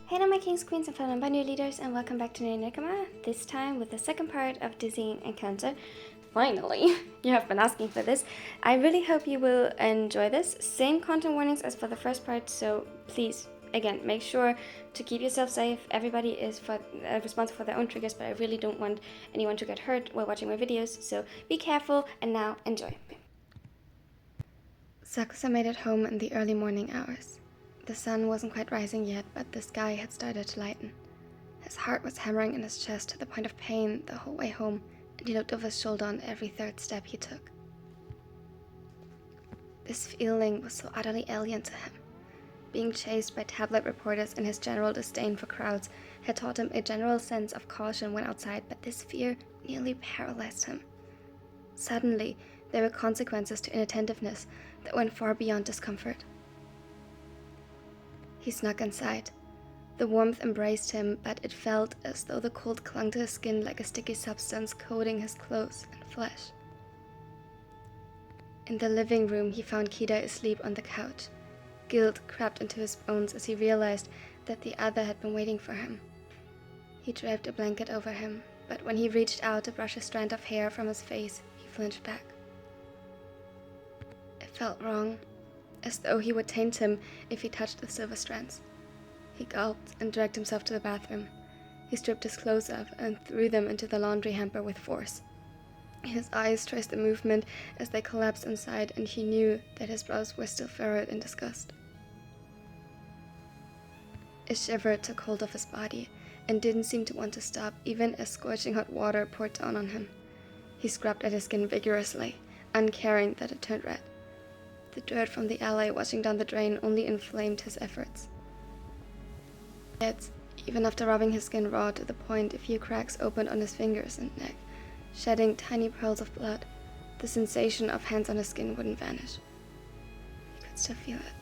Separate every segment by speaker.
Speaker 1: Hey my kings, queens, and fellow non-binary leaders, and welcome back to Nekama, this time with the second part of Dizzying Encounter. Finally! You have been asking for this. I really hope you will enjoy this. Same content warnings as for the first part, so please, again, make sure to keep yourself safe. Everybody is responsible for their own triggers, but I really don't want anyone to get hurt while watching my videos, so be careful, and now enjoy. Sakusa made it home in the early morning hours. The sun wasn't quite rising yet, but the sky had started to lighten. His heart was hammering in his chest to the point of pain the whole way home, and he looked over his shoulder on every third step he took. This feeling was so utterly alien to him. Being chased by tabloid reporters and his general disdain for crowds had taught him a general sense of caution when outside, but this fear nearly paralyzed him. Suddenly, there were consequences to inattentiveness that went far beyond discomfort. He snuck inside. The warmth embraced him, but it felt as though the cold clung to his skin like a sticky substance coating his clothes and flesh. In the living room, he found Kita asleep on the couch. Guilt crept into his bones as he realized that the other had been waiting for him. He draped a blanket over him, but when he reached out to brush a strand of hair from his face, he flinched back. It felt wrong, as though he would taint him if he touched the silver strands. He gulped and dragged himself to the bathroom. He stripped his clothes off and threw them into the laundry hamper with force. His eyes traced the movement as they collapsed inside, and he knew that his brows were still furrowed in disgust. A shiver took hold of his body and didn't seem to want to stop, even as scorching hot water poured down on him. He scrubbed at his skin vigorously, uncaring that it turned red. The dirt from the alley washing down the drain only inflamed his efforts. Yet, even after rubbing his skin raw to the point a few cracks opened on his fingers and neck, shedding tiny pearls of blood, the sensation of hands on his skin wouldn't vanish. He could still feel it.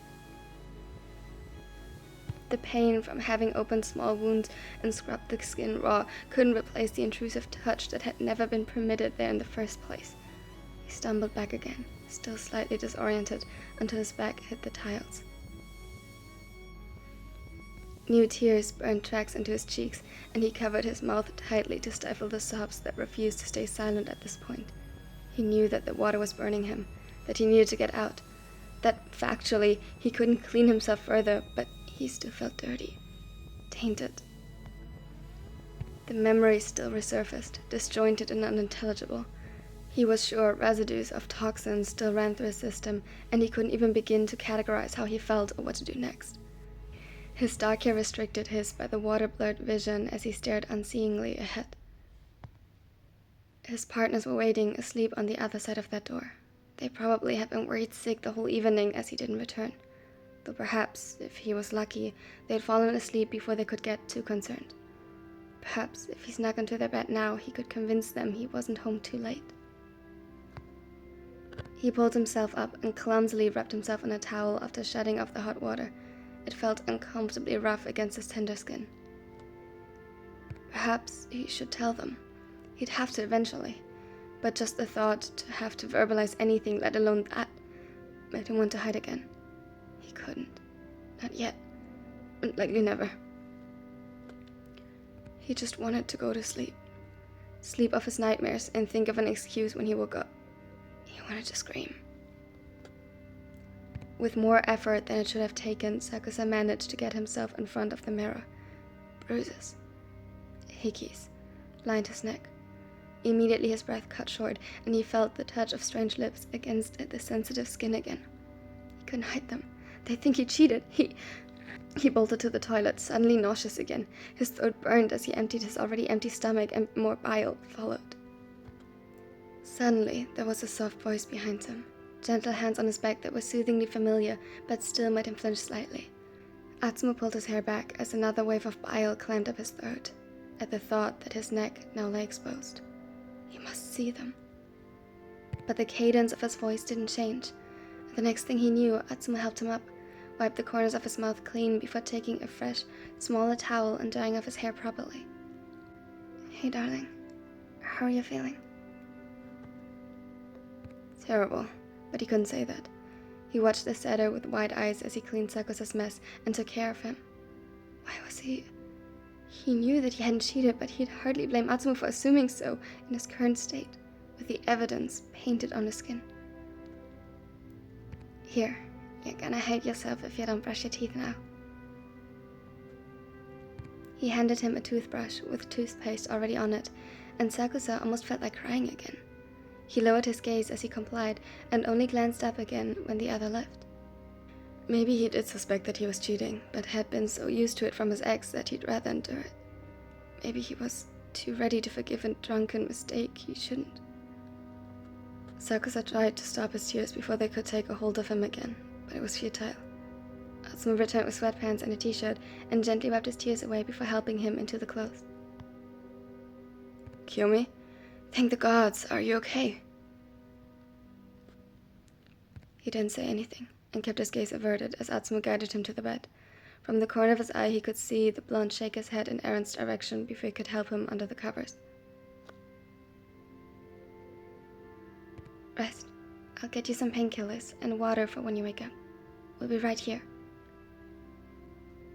Speaker 1: The pain from having opened small wounds and scrubbed the skin raw couldn't replace the intrusive touch that had never been permitted there in the first place. He stumbled back again, still slightly disoriented, until his back hit the tiles. New tears burned tracks into his cheeks, and he covered his mouth tightly to stifle the sobs that refused to stay silent at this point. He knew that the water was burning him, that he needed to get out, that factually he couldn't clean himself further, but he still felt dirty, tainted. The memories still resurfaced, disjointed and unintelligible. He was sure residues of toxins still ran through his system, and he couldn't even begin to categorize how he felt or what to do next. His dark hair restricted his by the water-blurred vision as he stared unseeingly ahead. His partners were waiting, asleep on the other side of that door. They probably had been worried sick the whole evening as he didn't return. Though perhaps, if he was lucky, they had fallen asleep before they could get too concerned. Perhaps, if he snuck into their bed now, he could convince them he wasn't home too late. He pulled himself up and clumsily wrapped himself in a towel after shutting off the hot water. It felt uncomfortably rough against his tender skin. Perhaps he should tell them. He'd have to eventually. But just the thought to have to verbalize anything, let alone that, made him want to hide again. He couldn't. Not yet. And likely never. He just wanted to go to sleep. Sleep off his nightmares and think of an excuse when he woke up. He wanted to scream. With more effort than it should have taken, Sakusa managed to get himself in front of the mirror. Bruises. Hickeys lined his neck. Immediately his breath cut short, and he felt the touch of strange lips against the sensitive skin again. He couldn't hide them. They think he cheated. He bolted to the toilet, suddenly nauseous again. His throat burned as he emptied his already empty stomach, and more bile followed. Suddenly, there was a soft voice behind him. Gentle hands on his back that were soothingly familiar, but still made him flinch slightly. Atsumu pulled his hair back as another wave of bile climbed up his throat, at the thought that his neck now lay exposed. He must see them. But the cadence of his voice didn't change. The next thing he knew, Atsumu helped him up, wiped the corners of his mouth clean before taking a fresh, smaller towel and drying off his hair properly. Hey darling, how are you feeling? Terrible, but he couldn't say that. He watched the setter with wide eyes as he cleaned Sakusa's mess and took care of him. Why was he... He knew that he hadn't cheated, but he'd hardly blame Atsumu for assuming so in his current state, with the evidence painted on his skin. Here, you're gonna hate yourself if you don't brush your teeth now. He handed him a toothbrush with toothpaste already on it, and Sakusa almost felt like crying again. He lowered his gaze as he complied, and only glanced up again when the other left. Maybe he did suspect that he was cheating, but had been so used to it from his ex that he'd rather endure it. Maybe he was too ready to forgive a drunken mistake he shouldn't. Sakusa tried to stop his tears before they could take a hold of him again, but it was futile. Atsumu returned with sweatpants and a t-shirt and gently wiped his tears away before helping him into the clothes. Kiyomi? Thank the gods, are you okay? He didn't say anything, and kept his gaze averted as Atsumu guided him to the bed. From the corner of his eye he could see the blonde shake his head in Aaron's direction before he could help him under the covers. Rest. I'll get you some painkillers and water for when you wake up. We'll be right here.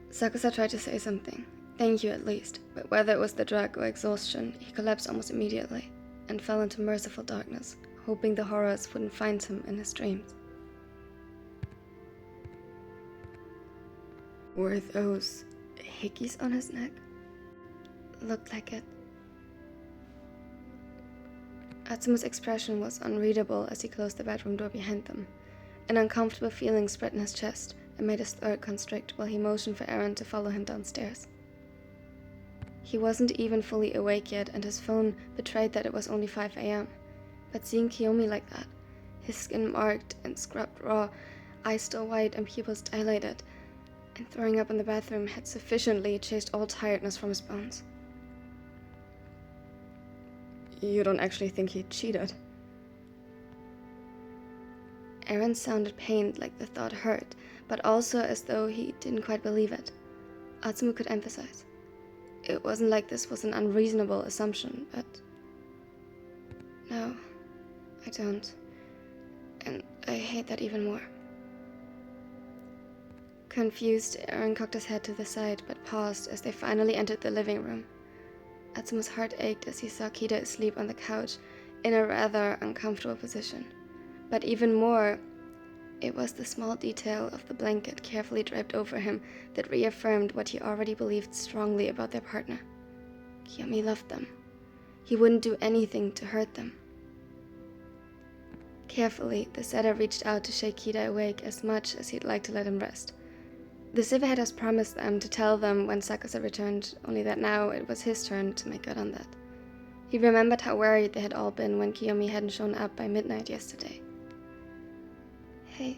Speaker 1: Sakusa tried to say something, thank you at least, but whether it was the drug or exhaustion, he collapsed almost immediately and fell into merciful darkness, hoping the horrors wouldn't find him in his dreams. Were those hickeys on his neck? Looked like it. Atsumu's expression was unreadable as he closed the bedroom door behind them. An uncomfortable feeling spread in his chest and made his throat constrict while he motioned for Aaron to follow him downstairs. He wasn't even fully awake yet, and his phone betrayed that it was only 5 a.m. But seeing Kiyomi like that, his skin marked and scrubbed raw, eyes still wide and pupils dilated, and throwing up in the bathroom had sufficiently chased all tiredness from his bones. You don't actually think he cheated? Aaron sounded pained, like the thought hurt, but also as though he didn't quite believe it. Atsumu could emphasize. It wasn't like this was an unreasonable assumption, but... No, I don't. And I hate that even more. Confused, Aaron cocked his head to the side, but paused as they finally entered the living room. Atsumu's heart ached as he saw Kita asleep on the couch, in a rather uncomfortable position. But even more, it was the small detail of the blanket carefully draped over him that reaffirmed what he already believed strongly about their partner. Kiyomi loved them. He wouldn't do anything to hurt them. Carefully, the setter reached out to shake Kita awake as much as he'd like to let him rest. The Civ had promised them to tell them when Sakusa returned, only that now it was his turn to make good on that. He remembered how worried they had all been when Kiyomi hadn't shown up by midnight yesterday. Hey.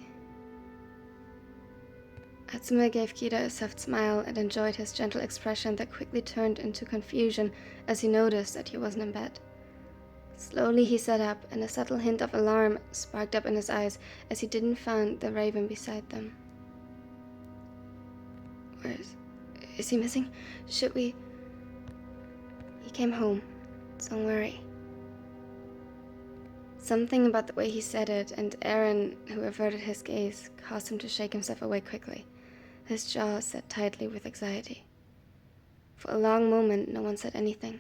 Speaker 1: Atsumu gave Kita a soft smile and enjoyed his gentle expression that quickly turned into confusion as he noticed that he wasn't in bed. Slowly he sat up, and a subtle hint of alarm sparked up in his eyes as he didn't find the raven beside them. Is he missing? Should we... He came home. Don't worry. Something about the way he said it, and Aaron, who averted his gaze, caused him to shake himself awake quickly. His jaw set tightly with anxiety. For a long moment, no one said anything.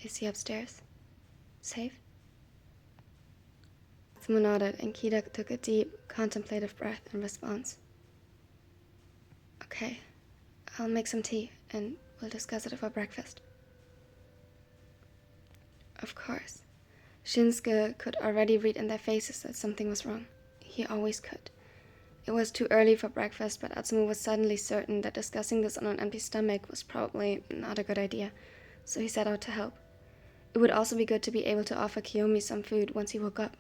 Speaker 1: Is he upstairs? Safe? Atsumu nodded, and Kita took a deep, contemplative breath in response. Okay, I'll make some tea, and we'll discuss it over breakfast. Of course. Shinsuke could already read in their faces that something was wrong. He always could. It was too early for breakfast, but Atsumu was suddenly certain that discussing this on an empty stomach was probably not a good idea, so he set out to help. It would also be good to be able to offer Kiyomi some food once he woke up.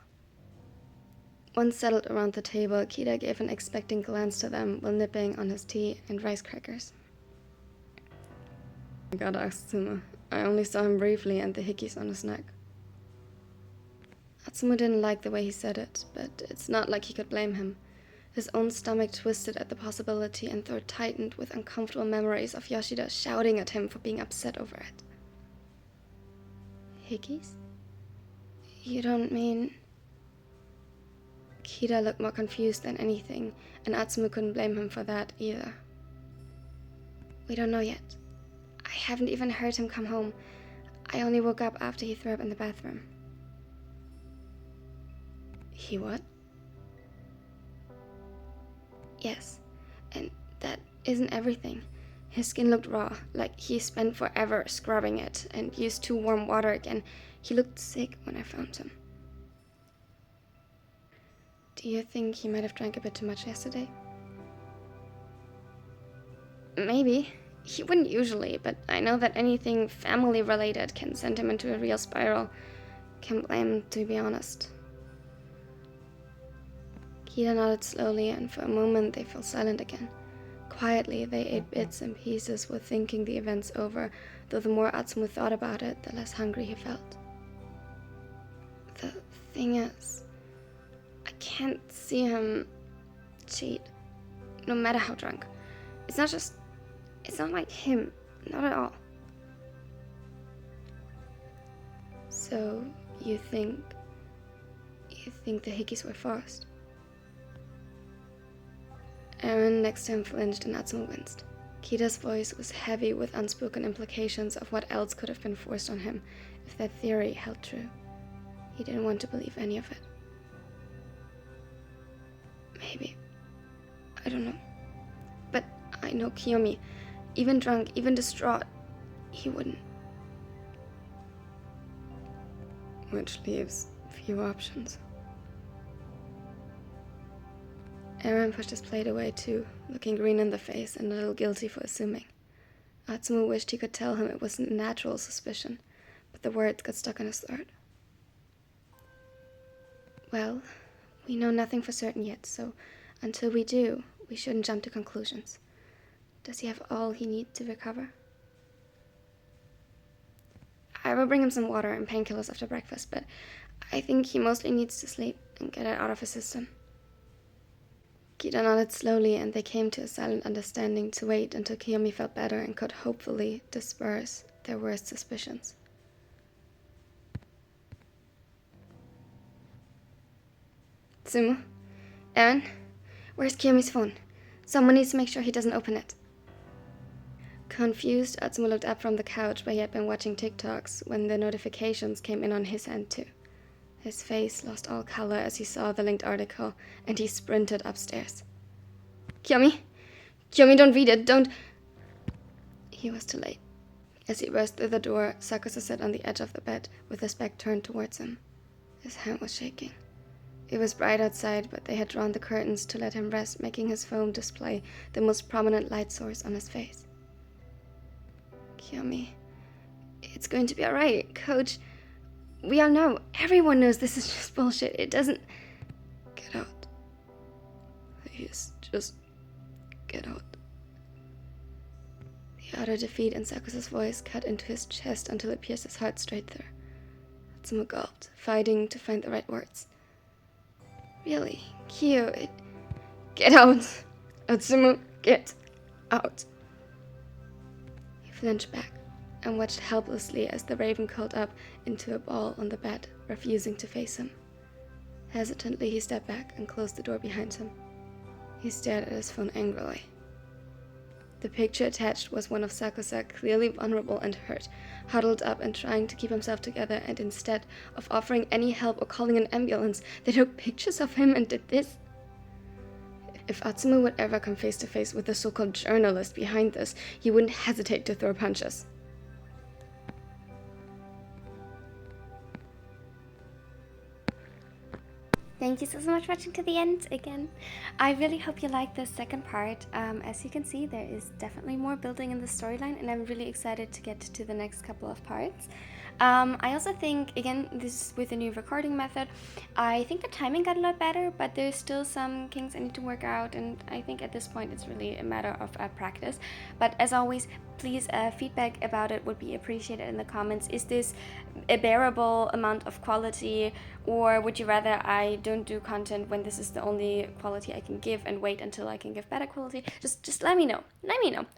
Speaker 1: Once settled around the table, Kita gave an expectant glance to them while nipping on his tea and rice crackers. I gotta ask Atsumu. I only saw him briefly and the hickeys on his neck. Atsumu didn't like the way he said it, but it's not like he could blame him. His own stomach twisted at the possibility and throat tightened with uncomfortable memories of Yoshida shouting at him for being upset over it. Hickeys? You don't mean... Kita looked more confused than anything, and Atsumu couldn't blame him for that either. We don't know yet. I haven't even heard him come home. I only woke up after he threw up in the bathroom. He what? Yes, and that isn't everything. His skin looked raw, like he spent forever scrubbing it and used too warm water again. He looked sick when I found him. Do you think he might have drank a bit too much yesterday? Maybe. He wouldn't usually, but I know that anything family-related can send him into a real spiral. Can't blame him, to be honest. Kita nodded slowly, and for a moment they fell silent again. Quietly, they ate bits and pieces while thinking the events over, though the more Atsumu thought about it, the less hungry he felt. The thing is, I can't see him cheat, no matter how drunk. It's not like him, not at all. So, you think the hickeys were forced? Aaron next to him flinched and Atsumu winced. Kita's voice was heavy with unspoken implications of what else could have been forced on him if that theory held true. He didn't want to believe any of it. Maybe. I don't know. But I know Kiyomi. Even drunk, even distraught, he wouldn't. Which leaves few options. Aaron pushed his plate away too, looking green in the face and a little guilty for assuming. Atsumu wished he could tell him it was natural suspicion, but the words got stuck in his throat. Well, we know nothing for certain yet, so until we do, we shouldn't jump to conclusions. Does he have all he needs to recover? I will bring him some water and painkillers after breakfast, but I think he mostly needs to sleep and get it out of his system. Kita nodded slowly, and they came to a silent understanding to wait until Kiyomi felt better and could hopefully disperse their worst suspicions. Atsumu? Aaron? Where's Kiyomi's phone? Someone needs to make sure he doesn't open it. Confused, Atsumu looked up from the couch where he had been watching TikToks when the notifications came in on his end too. His face lost all color as he saw the linked article, and he sprinted upstairs. Kiyomi? Kiyomi, don't read it, don't... He was too late. As he burst through the door, Sakusa sat on the edge of the bed with his back turned towards him. His hand was shaking. It was bright outside, but they had drawn the curtains to let him rest, making his phone display the most prominent light source on his face. Kiyomi, it's going to be alright, Coach. We all know, everyone knows this is just bullshit. It doesn't... Get out. Please, just get out. The utter defeat in Sakusa's voice cut into his chest until it pierced his heart straight through. Atsumu gulped, fighting to find the right words. Really, Kyo, Get out! Atsumu, get out! He flinched back and watched helplessly as the raven curled up into a ball on the bed, refusing to face him. Hesitantly, he stepped back and closed the door behind him. He stared at his phone angrily. The picture attached was one of Sakusa, clearly vulnerable and hurt, huddled up and trying to keep himself together, and instead of offering any help or calling an ambulance, they took pictures of him and did this. If Atsumu would ever come face to face with the so-called journalist behind this, he wouldn't hesitate to throw punches. Thank you so much for watching to the end again. I really hope you like this second part. As you can see, there is definitely more building in the storyline, and I'm really excited to get to the next couple of parts. I also think, again, this is with a new recording method, I think the timing got a lot better, but there's still some kinks I need to work out, and I think at this point it's really a matter of practice. But as always, please, feedback about it would be appreciated in the comments. Is this a bearable amount of quality, or would you rather I don't do content when this is the only quality I can give and wait until I can give better quality? Just let me know.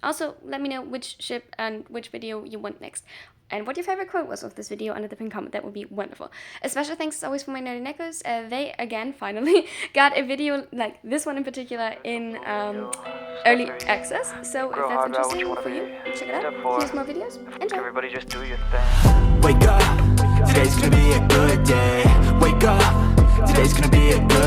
Speaker 1: Also, let me know which ship and which video you want next. and what your favorite quote was of this video under the pinned comment. That would be wonderful. A special thanks as always for my nerdy neckos. They again finally got a video like this one in particular in early access. So if that's interesting for you, check it out. Here's more videos. Enjoy.
Speaker 2: Everybody just do your thing. Wake up, today's gonna be a good day. Wake up, today's gonna be a good day.